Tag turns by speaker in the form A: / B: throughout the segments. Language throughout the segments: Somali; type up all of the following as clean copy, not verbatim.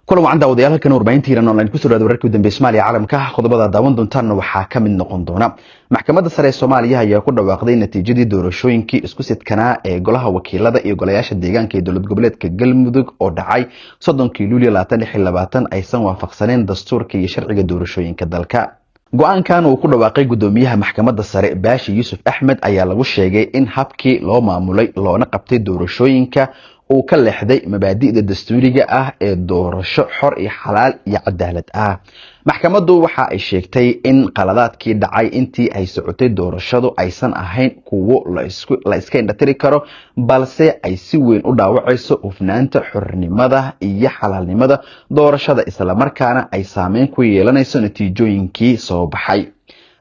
A: kulan wacan daawadayaal kan warbaahintiina online ku soo dhawaada wararkii dambe Soomaaliya caalamka qodobada daawan doontaan waxaa ka mid noqon doona maxkamadda sare ee Soomaaliya ayaa ku dhawaaqday natiijadii doorashooyinkii isku sidkanaa ee golaha wakiilada iyo golayaasha deegaanka ee dowlad goboleedka Galmudug oo dhacay 30 Luulyo 2020 aysan waafaqsaneen dastuurka iyo sharciga doorashooyinka dalka. go'aankan uu ku dhawaaqay gudoomiyaha maxkamadda sare Baashi Yuusuf Axmed ayaa lagu sheegay in habkii loo maamulay loona qabtay doorashooyinka uu ka leexday mabaadi'da dastuuriga ah ee doorasho xor iyo xalaal iyo cadaalad ah. maxkamaddu waxa ay sheegtay in qaladaadkii dhacay intii ay socotay doorashadu aysan ahayn kuwo la iska indhatiri karo balse ay si weyn u dhaawacayso hufnaanta xornimada iyo xalaalnimada doorashada isla markaana ay saameyn ku yeelanayso natiijooyinkii soo baxay.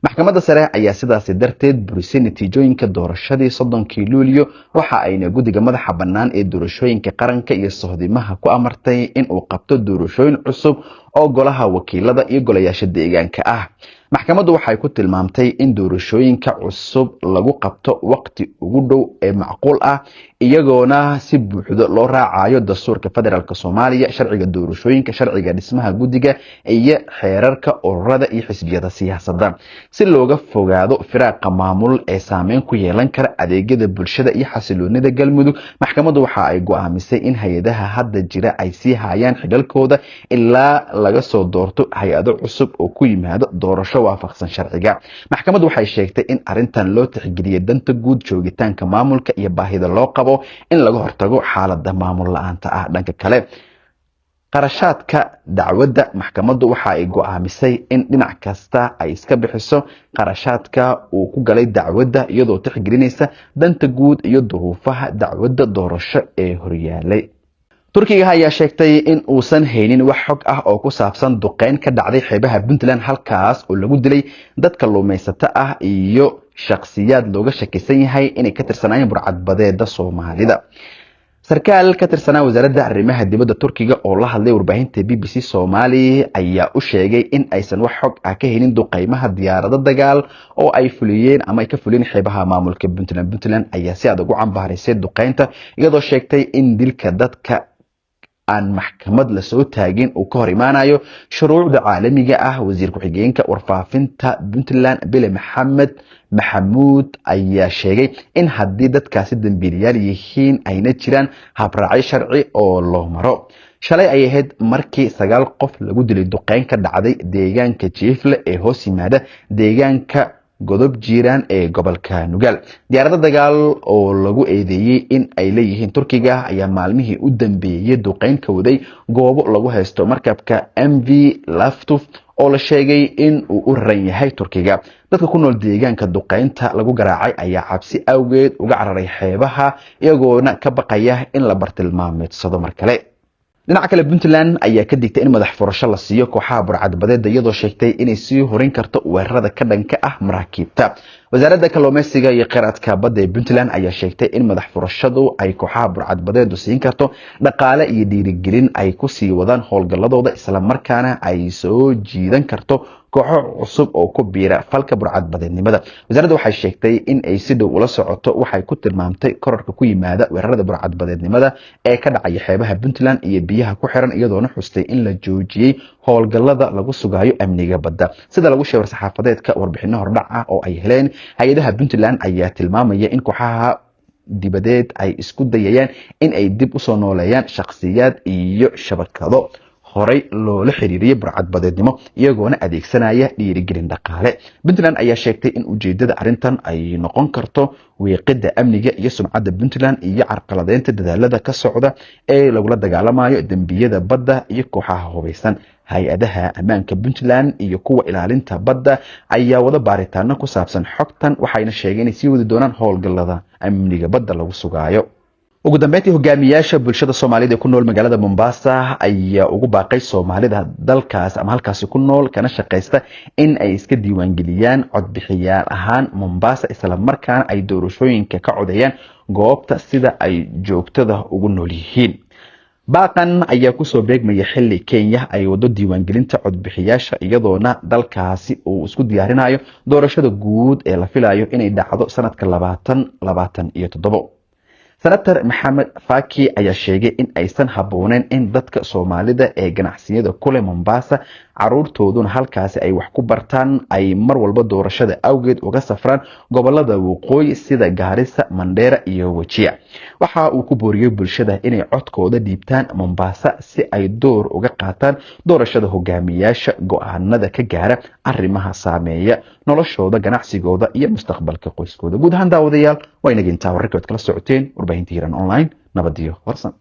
A: maxkamadda sare ayaa sidaas darteed burisay natiijooyinka doorashadii 30 Luulyo waxa ayna guddiga madaxa bannaan ee doorashooyinka qaranka iyo sohdimaha ku amartay in uu qabto doorashooyin cusub oo golaha wakiilada iyo golayaasha deegaanka ah. maxkamaddu waxay ku tilmaamtay in doorashooyinka cusub lagu qabto waqti ugu dhow ee macquul ah iyagoona si buuxda loo raacayo dastuurka federaalka Soomaaliya, sharciga doorashooyinka, sharciga dhismaha guddiga iyo xeerarka ururada iyo xisbiyada siyaasadda si looga fogaado firaaqa maamul ee saameyn ku yeelan kara adeegyada bulshada iyo xasiloonida Galmudug. maxkamaddu waxa ay go'aamisay in hay'adaha hadda jira ay sii hayaan xidhalkooda ilaa laga soo doorto hay'ado cusub oo ku yimaado doorasho waafaqsan sharciga. maxkamaddu waxay sheegtay in arintan loo tixgeliyay danta guud, joogitaanka maamulka iyo baahida loo qabo in laga hortago xaaladda maamul la'aanta ah. dhanka kale, qarashaadka dacwadda maxkamaddu waxa ay go'aamisay in dhinac kasta ay iska bixiso qarashaadka uu ku galay dacwadda iyadoo tixgelinaysa danta guud iyo duruufaha dacwadda doorasho ee horyaalay. Turkiga ayaa sheegtay in uusan haynin wax xog ah oo ku saabsan duqeyn ka dhacday xeebaha Puntland halkaas oo lagu dilay dad kalluumaysato ah iyo shakhsiyaad looga shakisan yahay inay ka tirsanayeen burcadbadeeda Soomaalida. sarkaal ka tirsanaa wasaaradda arrimaha dibadda Turkiga oo la hadlay warbaahinta BBC Soomaali ayaa u sheegay in aysan wax xog ah ka helin duqeymaha diyaarado dagaal oo ay fuliyeen ama ay ka fuliyeen xeebaha maamulka Puntland. Puntland ayaa si adag u cambaarisay duqeynta iyadoo sheegtay in dilka dadka aan maxkamad la soo taagin uu ka hor imaanayo shuruucda caalamiga ah. wasiir ku-xigeenka warfaafinta Puntland Bile Maxamuud ayaa sheegay in haddii dadkaasi dambiilayaal yihiin ayna jiraan habraacyo sharci oo loo maro. shalay ay ahayd markii 9 qof lagu dilay duqeyn ka dhacday deegaanka Jiifle ee hoos yimaada deegaanka godob jiiraan ee gobolka Nugaal. diyaarado dagaal oo lagu eedeeyay in ay leeyihiin Turkiga ayaa maalmihii u dambeeyay duqeyn ka waday goobo lagu haysto markabka MV Laftuf oo la sheegay in uu u raran yahay Turkiga. dadka ku nool deegaanka duqeynta lagu garaacay ayaa cabsi awgeed uga cararay xeebaha iyagoona ka baqaya in la bartilmaameedsado mar kale. dhinaca kale, Puntland ayaa ka digtay in madax furasho la siiyo kooxaha burcadbadeeda iyadoo sheegtay inay sii horin karto weerarada ka dhanka ah maraakiibta. wasaaradda kalluumaysiga iyo kheyraadka badda ee Puntland ayaa sheegtay in madax furashadu ay kooxaha burcadbadeedu siin karto dhaqaale iyo dhiirigelin ay ku sii wadaan howlgalladooda isla markaana ay soo jiidan karto kooxo cusub oo ku biira falka burcadbadeednimada. wasaaraddu waxay sheegtay in ay si dhow ula socoto waxay ku tilmaamtay kororka ku yimaada weerarada burcadbadeednimada ee ka dhacaya xeebaha Puntland iyo biyaha ku xiran iyadoona xustay in la joojiyay howlgallada lagu sugayo amniga badda. sida lagu sheegay saxaafadeedka warbixino hordhac ah oo ay heleen hay'adaha Puntland ayaa tilmaamaya in kooxaha dibadeed ay isku dayayaan in ay dib u soo nooleeyaan shakhsiyaad iyo shabakado horay loola xiriiriyay burcadbadeednimo iyagoona adeegsanaya dhiirigelin dhaqaale. Puntland ayaa sheegtay in ujeedada arintan ay noqon karto weeqida amniga iyo sumcadda Puntland iyo carqaladeynta dadaalada ka socda ee lagula dagaalamayo dambiyada badda iyo kooxaha hubeysan. hay-adaha ammaanka Puntland iyo kuwa ilaalinta badda ayaa wada baaritaano ku saabsan xogtan waxayna sheegeen inay sii wadi doonaan howlgallada amniga badda lagu sugaayo. ugu dambeyntii, hogaamiyaasha bulshada Soomaalida ee ku nool magaalada Mombasa ayaa ugu baaqay Soomaalida dalkaas ama halkaas ku nool kana shaqeysta in ay iska diiwaangeliyaan codbixiyaal ahaan Mombasa isla markaana ay doorashooyinka ka codeeyaan goobta sida ay joogtada ugu nool yihiin. baaqan ayaa ku soo beegmaya xilli Kenya ay wado diiwaangelinta codbixiyaasha iyadoona dalkaasi uu isku diyaarinayo doorashada guud ee la filayo inay dhacdo sanadka 2027. senator maxamed faki ayaa sheegay in aysan habbooneyn in dadka Soomaalida ee ganacsiyada kule Mombasa caruurtooduna halkaasi ay wax ku bartaan ay mar walba doorashada awgeed uga safraan gobolada waqooyi sida Garissa, Mandera iyo Wajir. waxa uu ku booriyay bulshada inay codkooda dhiibtaan Mombasa si ay door uga qaataan doorashada hogaamiyaasha go'aanada ka gaara arrimaha saameeya noloshooda, ganacsigooda iyo mustaqbalka qoyskooda. guud ahaan daawadayaal waa inaga intaa wararka kala socoteen warbaahinta Hiiraan online. nabadiyo warsan.